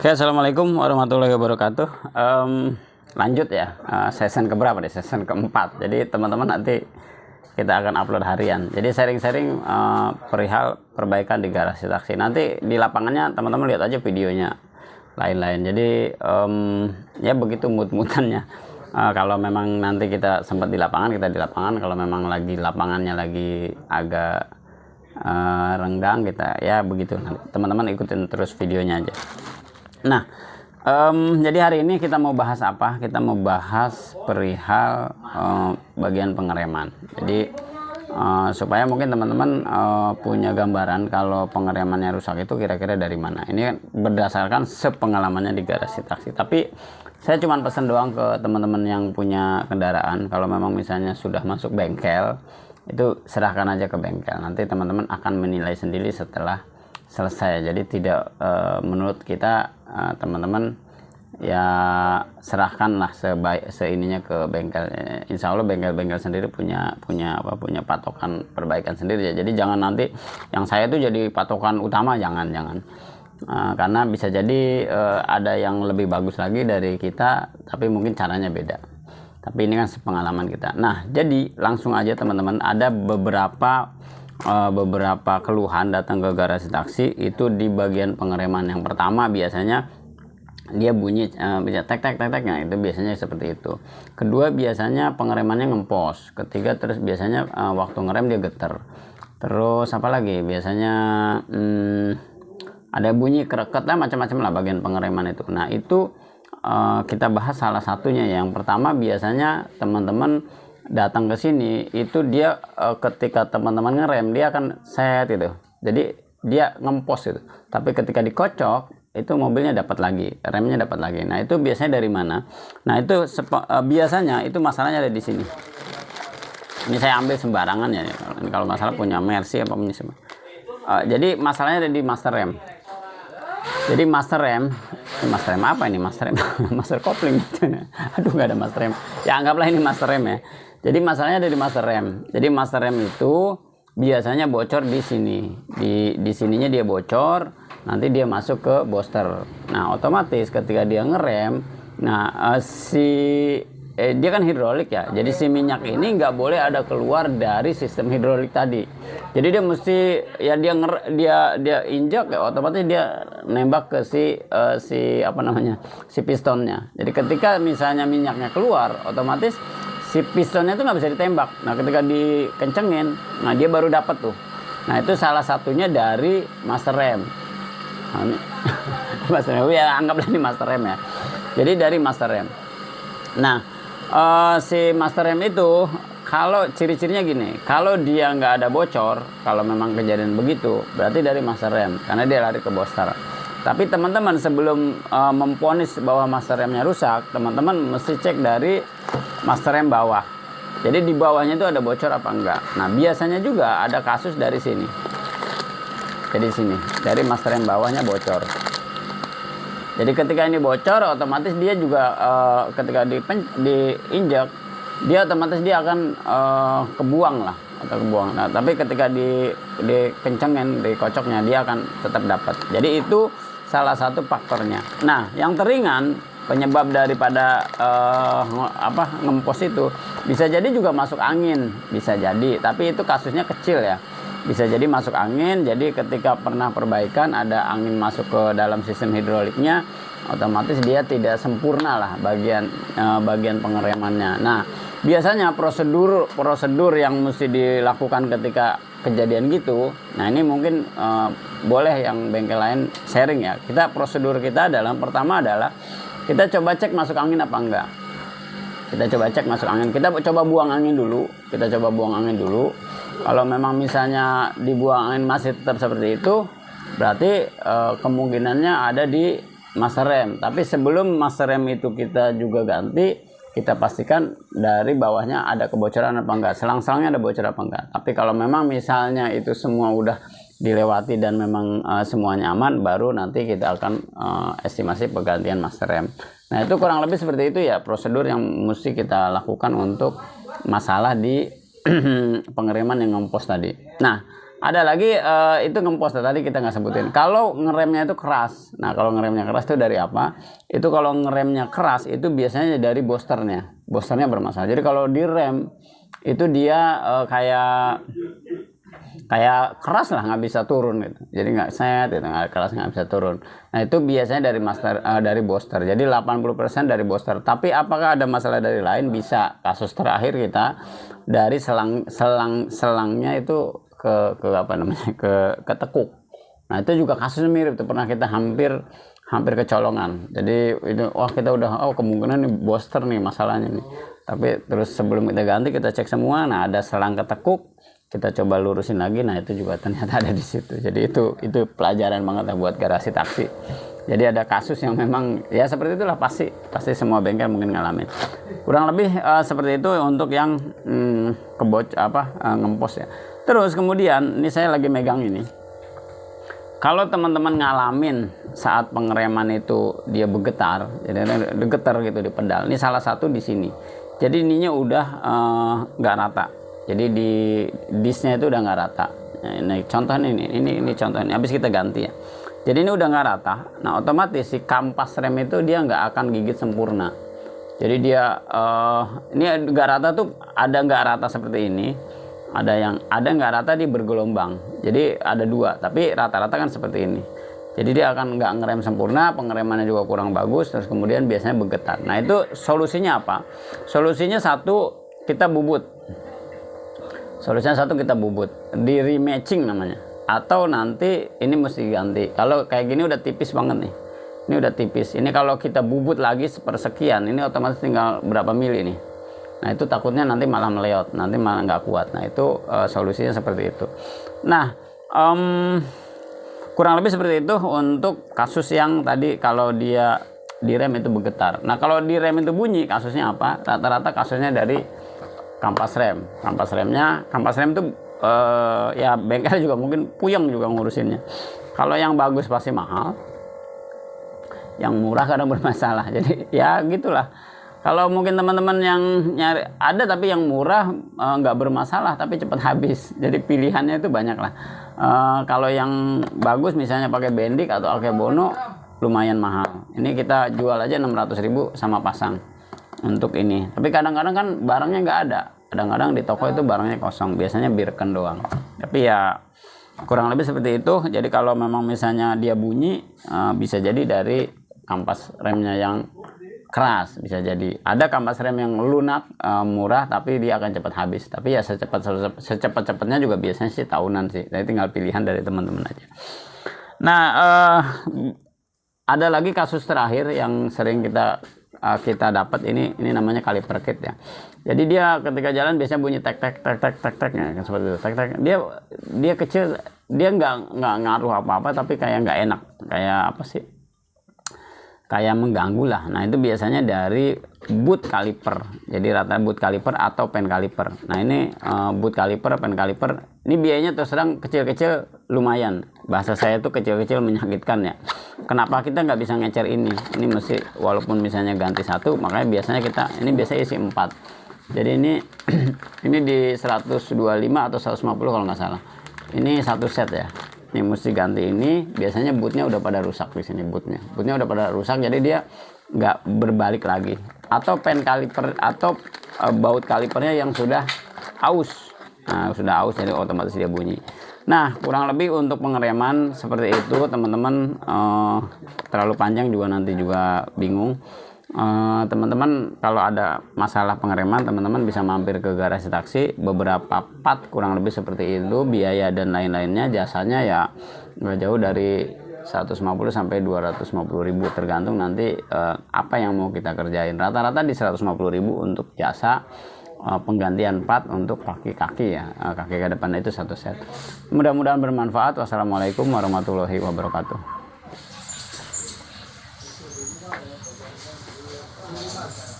Oke, assalamualaikum warahmatullahi wabarakatuh. Lanjut ya, season keberapa nih? Season keempat. Jadi teman-teman nanti kita akan upload harian. Jadi sharing-sharing perihal perbaikan di garasi taksi. Nanti di lapangannya teman-teman lihat aja videonya lain-lain. Jadi ya begitu mood-moodannya. Kalau memang nanti kita sempat di lapangan, kita di lapangan. Kalau memang lagi lapangannya lagi agak renggang, kita ya begitu. Nanti teman-teman ikutin terus videonya aja. Nah, jadi hari ini kita mau bahas apa? Kita mau bahas perihal bagian pengereman. Jadi supaya mungkin teman-teman punya gambaran kalau pengeremannya rusak itu kira-kira dari mana. Ini kan berdasarkan sepengalamannya di garasi taksi. Tapi saya cuma pesan doang ke teman-teman yang punya kendaraan, kalau memang misalnya sudah masuk bengkel, itu serahkan aja ke bengkel. Nanti teman-teman akan menilai sendiri setelah selesai. Jadi tidak menurut kita teman-teman ya serahkanlah seininya ke bengkel. Insya Allah bengkel-bengkel sendiri punya patokan perbaikan sendiri ya. Jadi jangan nanti yang saya itu jadi patokan utama, jangan. Karena bisa jadi ada yang lebih bagus lagi dari kita, tapi mungkin caranya beda. Tapi ini kan sepengalaman kita. Nah, jadi langsung aja teman-teman, ada beberapa keluhan datang ke garasi taksi itu di bagian pengereman. Yang pertama biasanya dia bunyi bisa tek tek, nah itu biasanya seperti itu. Kedua biasanya pengeremannya ngempos. Ketiga terus biasanya waktu ngerem dia geter. Terus apa lagi biasanya ada bunyi kereket lah, macam-macam lah bagian pengereman itu. Nah itu kita bahas salah satunya. Yang pertama biasanya teman-teman datang ke sini itu dia ketika teman-teman ngerem dia akan set itu, jadi dia ngempos itu, tapi ketika dikocok itu mobilnya dapat lagi, remnya dapat lagi. Nah itu biasanya dari mana? Nah itu biasanya itu masalahnya ada di sini. Ini saya ambil sembarangan ya, kalau masalah punya Mercy apa punya semua. Jadi masalahnya ada di master rem. Jadi master rem apa ini master rem? Master kopling gitu. Aduh nggak ada master rem. Ya anggaplah ini master rem ya. Jadi masalahnya ada di master rem. Jadi master rem itu biasanya bocor di sini. Di sininya dia bocor, nanti dia masuk ke booster. Nah, otomatis ketika dia ngerem, nah dia kan hidrolik ya. Jadi si minyak ini nggak boleh ada keluar dari sistem hidrolik tadi. Jadi dia mesti ya dia injak ya, otomatis dia nembak ke si pistonnya. Jadi ketika misalnya minyaknya keluar, otomatis si pistonnya itu nggak bisa ditembak. Nah ketika dikencengin, nah dia baru dapat tuh. Nah itu salah satunya dari master rem. Nah, ini master rem ya, anggaplah ini master rem ya. Jadi dari master rem. Nah si master rem itu kalau ciri-cirinya gini, kalau dia nggak ada bocor, kalau memang kejadian begitu, berarti dari master rem karena dia lari ke booster. Tapi teman-teman sebelum memvonis bahwa master remnya rusak, teman-teman mesti cek dari master rem bawah. Jadi di bawahnya itu ada bocor apa enggak. Nah biasanya juga ada kasus dari sini. Jadi sini dari master rem bawahnya bocor. Jadi ketika ini bocor, otomatis dia juga ketika diinjak, dia otomatis dia akan kebuang lah atau kebuang. Nah tapi ketika dikencengin, dikocoknya, dia akan tetap dapat. Jadi itu salah satu faktornya. Nah yang teringan penyebab daripada ngempos itu bisa jadi juga masuk angin, bisa jadi, tapi itu kasusnya kecil ya. Bisa jadi masuk angin, jadi ketika pernah perbaikan ada angin masuk ke dalam sistem hidroliknya, otomatis dia tidak sempurna lah bagian pengeremannya. Nah biasanya prosedur yang mesti dilakukan ketika kejadian gitu, nah ini mungkin boleh yang bengkel lain sharing ya. Prosedur kita adalah pertama adalah kita coba cek masuk angin apa enggak. Kita coba cek masuk angin. Kita coba buang angin dulu. Kalau memang misalnya dibuang angin masih tetap seperti itu, berarti kemungkinannya ada di master rem. Tapi sebelum master rem itu kita juga ganti, kita pastikan dari bawahnya ada kebocoran apa enggak, selang-selangnya ada bocor apa enggak. Tapi kalau memang misalnya itu semua udah dilewati dan memang semuanya aman, baru nanti kita akan estimasi penggantian master rem. Nah itu kurang lebih seperti itu ya prosedur yang mesti kita lakukan untuk masalah di pengereman yang ngempos tadi. Nah Ada lagi itu ngempos tadi kita nggak sebutin. Kalau ngeremnya itu keras. Nah, kalau ngeremnya keras itu dari apa? Itu kalau ngeremnya keras itu biasanya dari boosternya. Boosternya bermasalah. Jadi kalau direm itu dia kayak keras lah, nggak bisa turun gitu. Jadi nggak set, gitu, nggak keras, nggak bisa turun. Nah itu biasanya dari booster. Jadi 80% dari booster. Tapi apakah ada masalah dari lain? Bisa. Kasus terakhir kita dari selangnya itu ke apa namanya ke tekuk. Nah itu juga kasusnya mirip tuh, pernah kita hampir kecolongan. Jadi itu kita udah kemungkinan nih booster nih masalahnya nih. Tapi terus sebelum kita ganti kita cek semua, nah ada selang ketekuk, kita coba lurusin lagi, nah itu juga ternyata ada di situ. Jadi itu pelajaran banget lah buat garasi taksi. Jadi ada kasus yang memang ya seperti itulah, pasti semua bengkel mungkin ngalamin. Kurang lebih seperti itu untuk yang ngempos ya. Terus kemudian ini saya lagi megang ini. Kalau teman-teman ngalamin saat pengereman itu dia bergetar, jadi getar gitu di pedal. Ini salah satu di sini. Jadi ininya udah nggak rata. Jadi di disnya itu udah nggak rata. Nah, ini contohnya ini contohnya. Habis kita ganti ya. Jadi ini udah nggak rata. Nah otomatis si kampas rem itu dia nggak akan gigit sempurna. Jadi dia ini nggak rata tuh, ada nggak rata seperti ini. Ada nggak rata di bergelombang. Jadi ada dua, tapi rata-rata kan seperti ini. Jadi dia akan nggak ngerem sempurna, pengeremannya juga kurang bagus, terus kemudian biasanya bergetar. Nah itu solusinya apa? Solusinya satu, kita bubut. Di rematching namanya. Atau nanti ini mesti ganti. Kalau kayak gini udah tipis banget nih. Ini udah tipis. Ini kalau kita bubut lagi sepersekian, ini otomatis tinggal berapa mili nih. Nah itu takutnya nanti malah meleot, nanti malah nggak kuat. Nah itu solusinya seperti itu. Nah kurang lebih seperti itu untuk kasus yang tadi kalau dia direm itu bergetar. Nah kalau direm itu bunyi, kasusnya apa? Rata-rata kasusnya dari kampas rem. Kampas rem itu ya bengkel juga mungkin puyeng juga ngurusinnya. Kalau yang bagus pasti mahal, yang murah kadang bermasalah. Jadi ya gitulah. Kalau mungkin teman-teman yang nyari ada tapi yang murah nggak bermasalah tapi cepat habis. Jadi pilihannya itu banyak lah. Kalau yang bagus misalnya pakai Bendik atau Akebono lumayan mahal. Ini kita jual aja 600.000 sama pasang untuk ini. Tapi kadang-kadang kan barangnya nggak ada. Kadang-kadang di toko itu barangnya kosong. Biasanya birken doang. Tapi ya kurang lebih seperti itu. Jadi kalau memang misalnya dia bunyi bisa jadi dari kampas remnya yang keras, bisa jadi. Ada kampas rem yang lunak, murah tapi dia akan cepat habis. Tapi ya secepat-cepatnya juga biasanya sih tahunan sih. Jadi tinggal pilihan dari teman-teman aja. Nah, ada lagi kasus terakhir yang sering kita dapat, ini namanya kaliper kit ya. Jadi dia ketika jalan biasanya bunyi tek ya, seperti itu. Dia kecil, dia nggak ngaruh apa-apa tapi kayak nggak enak, kayak apa sih? Kayak mengganggu lah. Nah itu biasanya dari boot kaliper. Jadi rata boot kaliper atau pen kaliper. Nah ini boot kaliper, pen kaliper, ini biayanya terus terang kecil-kecil lumayan. Bahasa saya itu kecil-kecil menyakitkan ya. Kenapa kita nggak bisa ngecer ini? Ini mesti walaupun misalnya ganti satu, makanya biasanya ini biasanya isi 4. Jadi ini di 125 atau 150 kalau nggak salah. Ini satu set ya. Ini mesti ganti ini, biasanya bootnya udah pada rusak di sini, bootnya udah pada rusak, jadi dia nggak berbalik lagi. Atau pen kaliper atau baut kalipernya yang sudah aus. Nah sudah aus jadi otomatis dia bunyi. Nah kurang lebih untuk pengereman seperti itu teman-teman. Terlalu panjang juga nanti juga bingung. Teman-teman kalau ada masalah pengereman, teman-teman bisa mampir ke garasi taksi. Beberapa part kurang lebih seperti itu, biaya dan lain-lainnya, jasanya ya nggak jauh dari 150 sampai 250.000 tergantung nanti apa yang mau kita kerjain. Rata-rata di 150.000 untuk jasa penggantian part untuk kaki-kaki ya, kaki ke depan itu satu set. Mudah-mudahan bermanfaat. Wassalamualaikum warahmatullahi wabarakatuh.